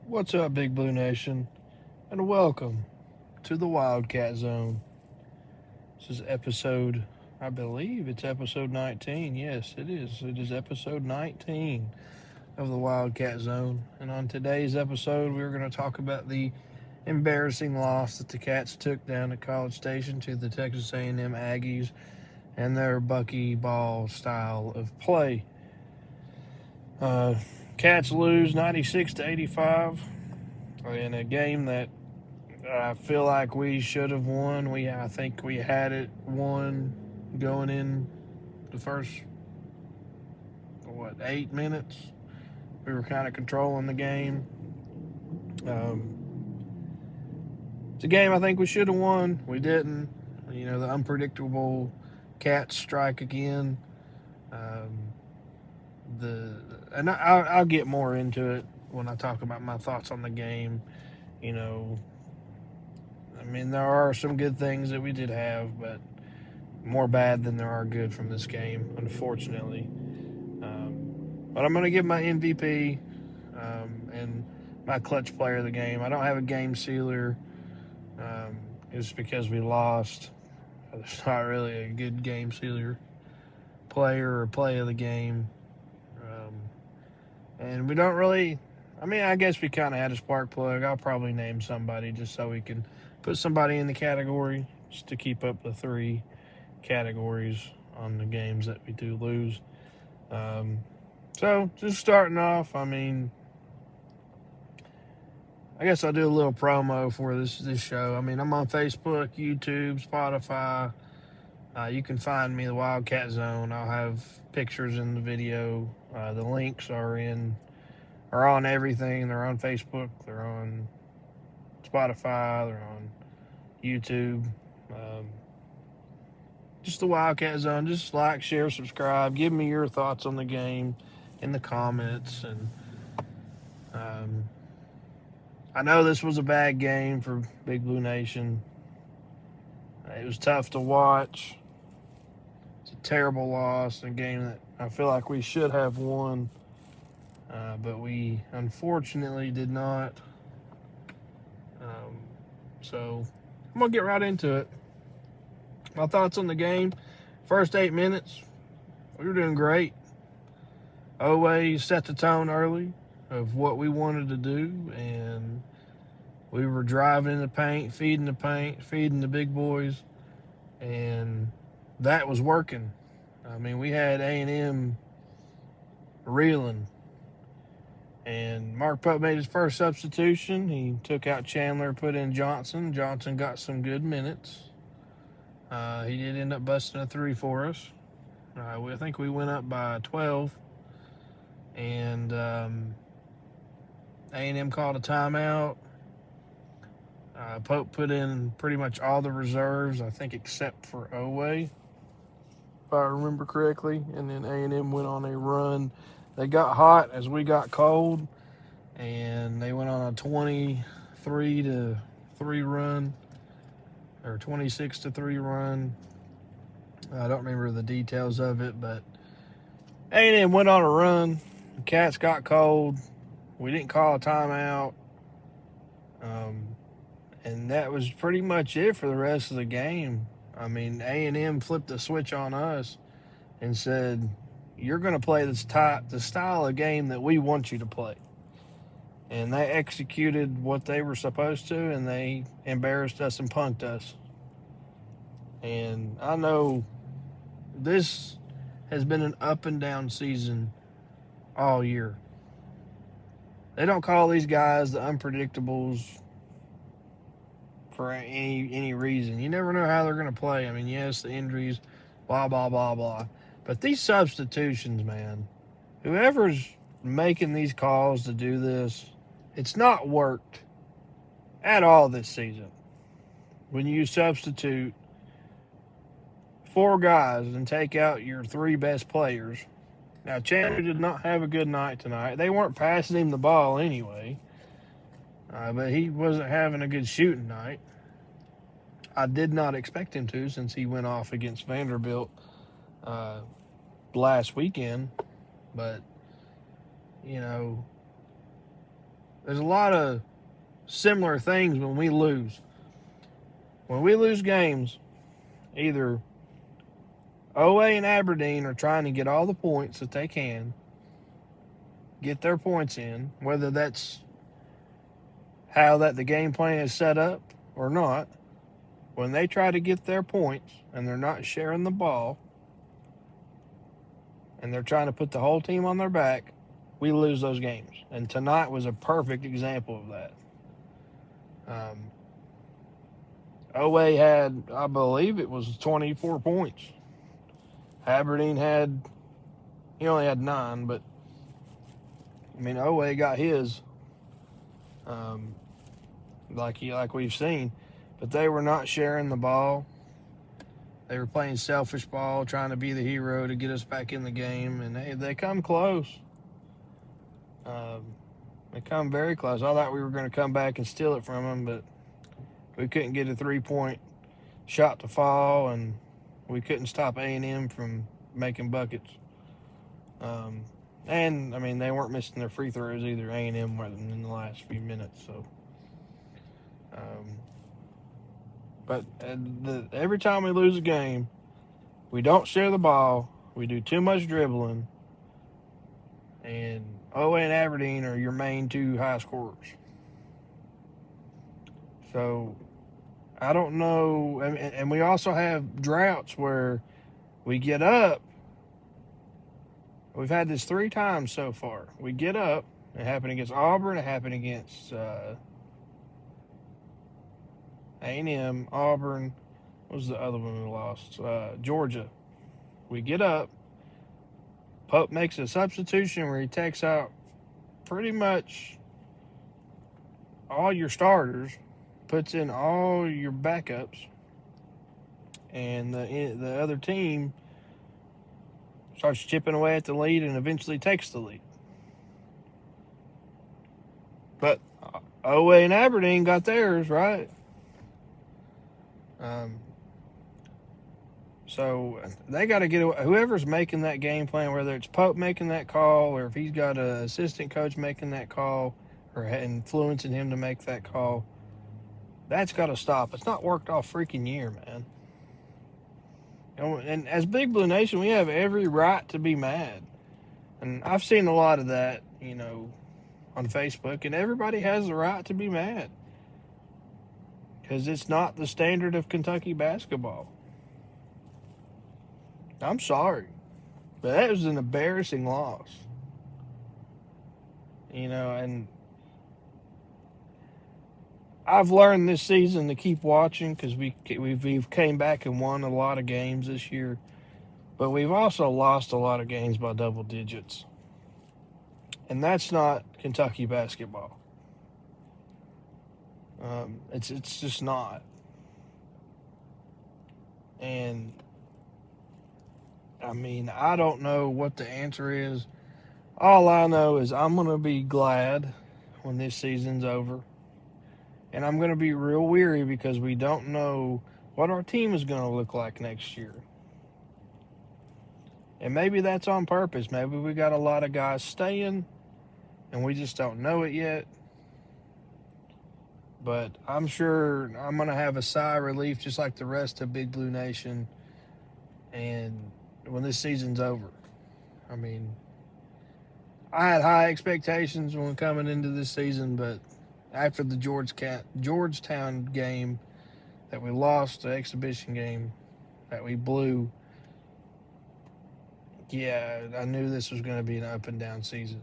What's up, Big Blue Nation, and welcome to the Wildcat Zone. This is I believe it's episode 19. Yes, it is. It is episode 19 of the Wildcat Zone. And on today's episode, we're going to talk about the embarrassing loss that the Cats took down at College Station to the Texas A&M Aggies and their Bucky-Ball style of play. Uh, Cats lose 96 to 85 in a game that I feel like we should have won. I think we had it won going in the first 8 minutes. We were kind of controlling the game. It's a game I think we should have won. We didn't. The unpredictable Cats strike again. Um, I'll get more into it when I talk about my thoughts on the game. You know, there are some good things that we did have, but more bad than there are good from this game, unfortunately. But I'm going to give my MVP and my clutch player of the game. I don't have a game sealer just because we lost. There's not really a good game sealer player or play of the game. And we don't really, I guess we kind of had a spark plug. I'll probably name somebody just so we can put somebody in the category just to keep up the three categories on the games that we do lose. So just starting off, I guess I'll do a little promo for this show. I'm on Facebook, YouTube, Spotify. You can find me the Wildcat Zone. I'll have pictures in the video. The links are on everything. They're on Facebook. They're on Spotify. They're on YouTube. Um, just the Wildcat Zone. Just like, share, subscribe. Give me your thoughts on the game in the comments. And um, I know this was a bad game for Big Blue Nation. It was tough to watch. It's a terrible loss, a game that I feel like we should have won, but we unfortunately did not. So I'm going to get right into it. My thoughts on the game. First 8 minutes, we were doing great. Always set the tone early of what we wanted to do, and we were driving in the paint, feeding the big boys, and that was working. We had A&M reeling, and Mark Putt made his first substitution. He took out Chandler, put in Johnson. Johnson got some good minutes. He did end up busting a three for us. I think we went up by 12, and A&M called a timeout. Pope put in pretty much all the reserves, I think, except for Oway, if I remember correctly. And then A&M went on a run. They got hot as we got cold, and they went on a 23-3 run, or 26-3 run. I don't remember the details of it, but A&M went on a run. The Cats got cold. We didn't call a timeout. And that was pretty much it for the rest of the game. A&M flipped the switch on us and said, "You're going to play the style of game that we want you to play." And they executed what they were supposed to, and they embarrassed us and punked us. And I know this has been an up and down season all year. They don't call these guys the unpredictables for any reason. You never know how they're going to play. Yes, the injuries, blah, blah, blah, blah. But these substitutions, man, whoever's making these calls to do this, it's not worked at all this season. When you substitute four guys and take out your three best players. Now, Chandler did not have a good night tonight. They weren't passing him the ball anyway, but he wasn't having a good shooting night. I did not expect him to, since he went off against Vanderbilt last weekend. But, there's a lot of similar things when we lose. When we lose games, either OA and Aberdeen are trying to get all the points that they can, get their points in, whether that's how that the game plan is set up or not. When they try to get their points and they're not sharing the ball and they're trying to put the whole team on their back, we lose those games. And tonight was a perfect example of that. OA had, I believe it was 24 points. Aberdeen he only had 9, but I mean, OA got his, like we've seen, but they were not sharing the ball. They were playing selfish ball, trying to be the hero to get us back in the game, and they come close. They come very close. I thought we were going to come back and steal it from them, but we couldn't get a 3-point shot to fall, and we couldn't stop A&M from making buckets. And I mean, they weren't missing their free throws either. A&M wasn't in the last few minutes. So, but every time we lose a game, we don't share the ball. We do too much dribbling, and OA and Aberdeen are your main 2 high scorers. So I don't know, and we also have droughts where we get up. We've had this 3 times so far. We get up. It happened against Auburn. It happened against A&M, Auburn. What was the other one we lost? Georgia. We get up. Pope makes a substitution where he takes out pretty much all your starters, puts in all your backups, and the other team starts chipping away at the lead and eventually takes the lead. But OA and Aberdeen got theirs, right? So they got to get whoever's making that game plan, whether it's Pope making that call or if he's got an assistant coach making that call or influencing him to make that call, that's got to stop. It's not worked all freaking year, man. And as Big Blue Nation, we have every right to be mad. And I've seen a lot of that, on Facebook, and everybody has the right to be mad. Because it's not the standard of Kentucky basketball. I'm sorry. But that was an embarrassing loss. And I've learned this season to keep watching because we've came back and won a lot of games this year, but we've also lost a lot of games by double digits, and that's not Kentucky basketball. It's just not, and I mean, I don't know what the answer is. All I know is I'm gonna be glad when this season's over. And I'm going to be real weary because we don't know what our team is going to look like next year. And maybe that's on purpose. Maybe we got a lot of guys staying and we just don't know it yet. But I'm sure I'm going to have a sigh of relief just like the rest of Big Blue Nation. And when this season's over. I mean, I had high expectations when coming into this season, but after the Georgetown game that we lost, the exhibition game that we blew, yeah, I knew this was going to be an up and down season.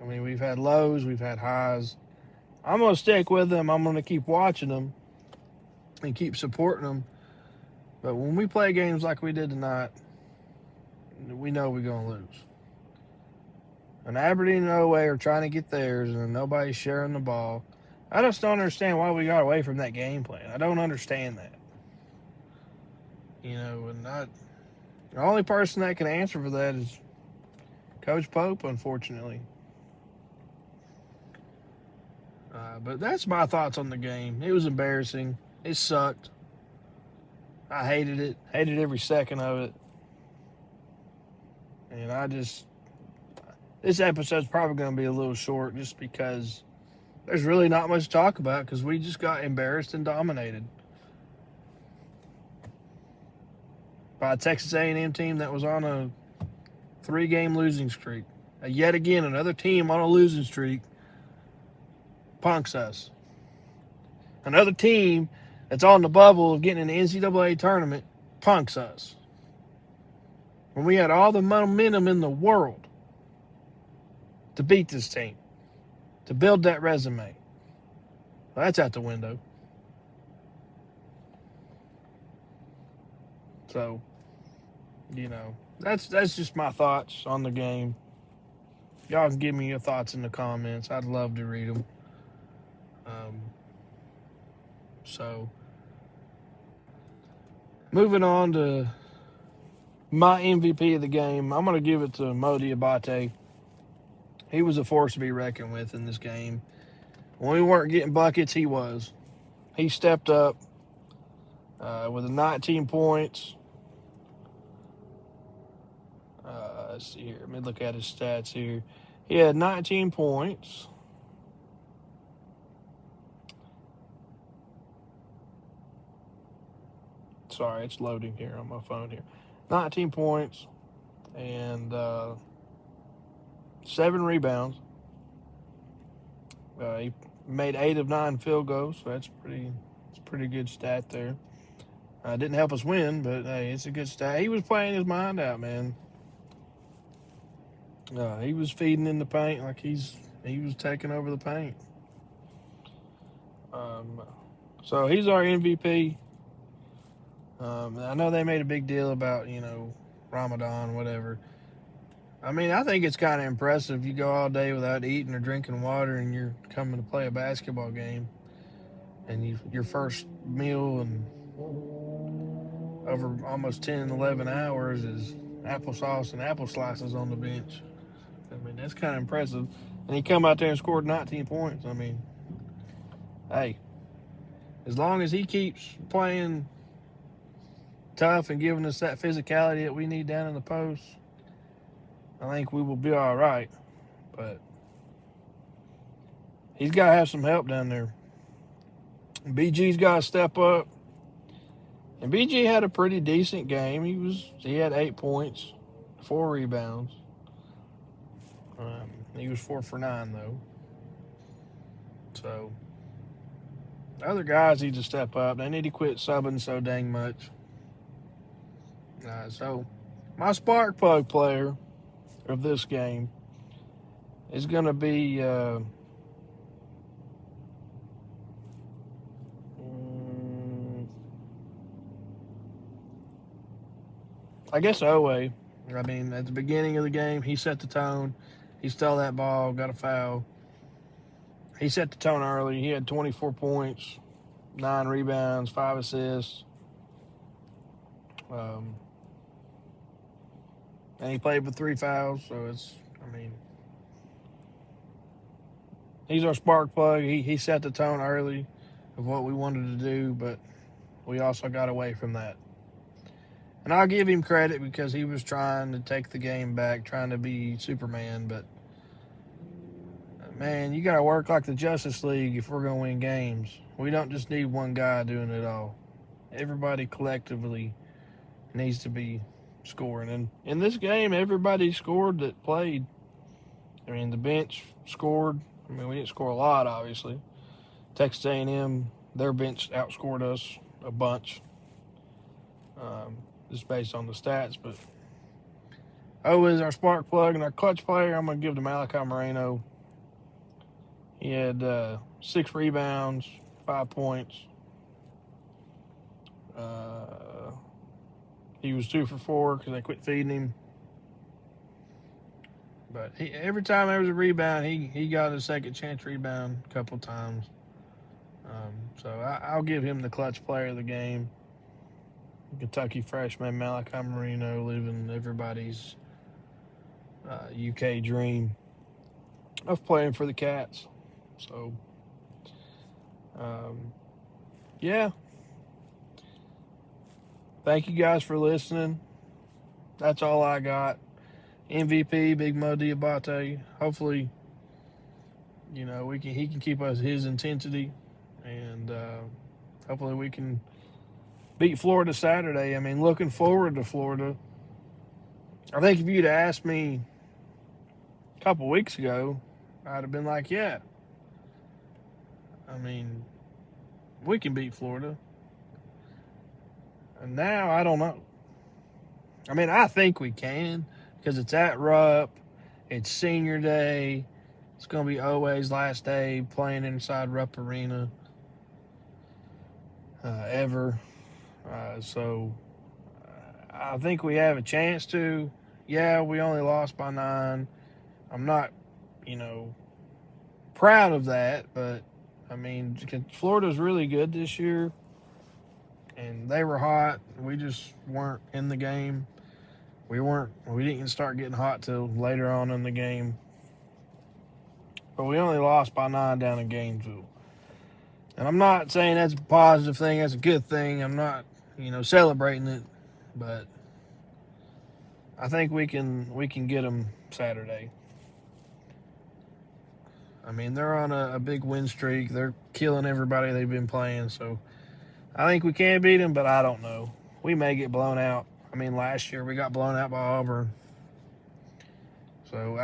I mean, we've had lows, we've had highs. I'm going to stick with them. I'm going to keep watching them and keep supporting them. But when we play games like we did tonight, we know we're going to lose. And Aberdeen and OA are trying to get theirs, and nobody's sharing the ball. I just don't understand why we got away from that game plan. I don't understand that. And the only person that can answer for that is Coach Pope, unfortunately. But that's my thoughts on the game. It was embarrassing. It sucked. I hated it. Hated every second of it. And this episode's probably going to be a little short just because there's really not much to talk about because we just got embarrassed and dominated by a Texas A&M team that was on a 3-game losing streak. Yet again, another team on a losing streak punks us. Another team that's on the bubble of getting in the NCAA tournament punks us. When we had all the momentum in the world to beat this team, to build that resume. Well, that's out the window. So, that's just my thoughts on the game. Y'all can give me your thoughts in the comments. I'd love to read them. So, moving on to my MVP of the game, I'm going to give it to Mo Diabate. He was a force to be reckoned with in this game. When we weren't getting buckets, he was. He stepped up with 19 points. Let's see here. Let me look at his stats here. He had 19 points. Sorry, it's loading here on my phone here. 19 points and 7 rebounds. He made 8 of 9 field goals, so that's pretty good stat there. Didn't help us win, but hey, it's a good stat. He was playing his mind out, man. He was feeding in the paint like he was taking over the paint. So he's our MVP. I know they made a big deal about Ramadan, whatever. I mean, I think it's kind of impressive. You go all day without eating or drinking water, and you're coming to play a basketball game, and your first meal and over almost 10, 11 hours is applesauce and apple slices on the bench. I mean, that's kind of impressive. And he come out there and scored 19 points. I mean, hey, as long as he keeps playing tough and giving us that physicality that we need down in the post, I think we will be all right. But he's got to have some help down there. BG's got to step up. And BG had a pretty decent game. He had 8 points, 4 rebounds. He was 4 for 9 though. So other guys need to step up. They need to quit subbing so dang much. So my spark plug player of this game is going to be I guess Owe. I mean, at the beginning of the game, he set the tone. He stole that ball, got a foul. He set the tone early. He had 24 points, 9 rebounds, 5 assists. And he played with 3 fouls, so he's our spark plug. He set the tone early of what we wanted to do, but we also got away from that. And I'll give him credit because he was trying to take the game back, trying to be Superman. But, man, you got to work like the Justice League if we're going to win games. We don't just need one guy doing it all. Everybody collectively needs to be scoring. And in this game, everybody scored that played. I mean, the bench scored. I mean, we didn't score a lot, obviously. Texas A&M, their bench outscored us a bunch. Just based on the stats, but is our spark plug and our clutch player. I'm going to give to Malachi Moreno. He had 6 rebounds, 5 points. He was 2 for 4 because they quit feeding him. But every time there was a rebound, he got a second chance rebound a couple times. So I'll give him the clutch player of the game. Kentucky freshman Malachi Moreno living everybody's UK dream of playing for the Cats. So, yeah. Thank you guys for listening. That's all I got. MVP, Big Mo Diabate. Hopefully, he can keep us his intensity, and hopefully we can beat Florida Saturday. I mean, looking forward to Florida. I think if you'd asked me a couple weeks ago, I'd have been like, yeah. I mean, we can beat Florida. And now I don't know. I mean, I think we can because it's at Rupp. It's senior day. It's going to be Oweh's last day playing inside Rupp Arena ever. So I think we have a chance to. Yeah, we only lost by 9. I'm not, proud of that, but I mean, Florida's really good this year, and they were hot. We just weren't in the game. We didn't start getting hot till later on in the game. But we only lost by 9 down in Gainesville. And I'm not saying that's a positive thing, that's a good thing. I'm not, celebrating it, but I think we can get them Saturday. I mean, they're on a big win streak. They're killing everybody they've been playing, so I think we can beat them, but I don't know. We may get blown out. I mean, last year we got blown out by Auburn. So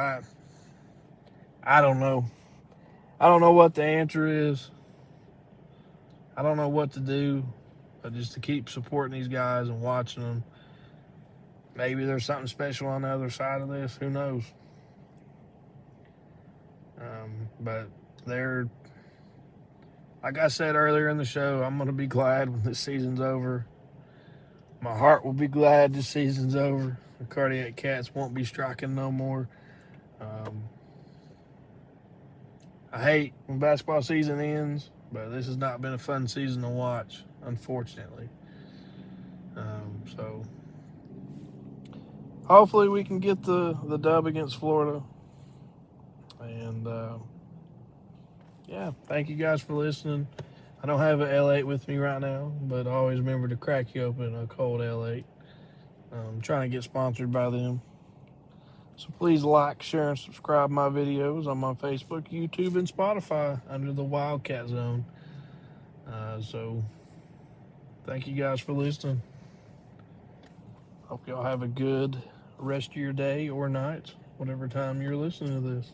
I don't know. I don't know what the answer is. I don't know what to do, but just to keep supporting these guys and watching them. Maybe there's something special on the other side of this. Who knows? But they're, like I said earlier in the show, I'm going to be glad when this season's over. My heart will be glad this season's over. The Cardiac Cats won't be striking no more. I hate when basketball season ends, but this has not been a fun season to watch, unfortunately. So hopefully we can get the dub against Florida. And thank you guys for listening. I don't have an L8 with me right now, but always remember to crack you open a cold L8. I'm trying to get sponsored by them. So please like, share, and subscribe my videos on my Facebook, YouTube, and Spotify under the Wildcat Zone. So thank you guys for listening. Hope y'all have a good rest of your day or night, whatever time you're listening to this.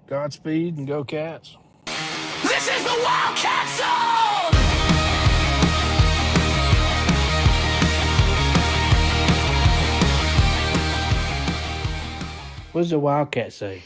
Godspeed and go Cats. This is the Wildcat Zone! What does the Wildcat say?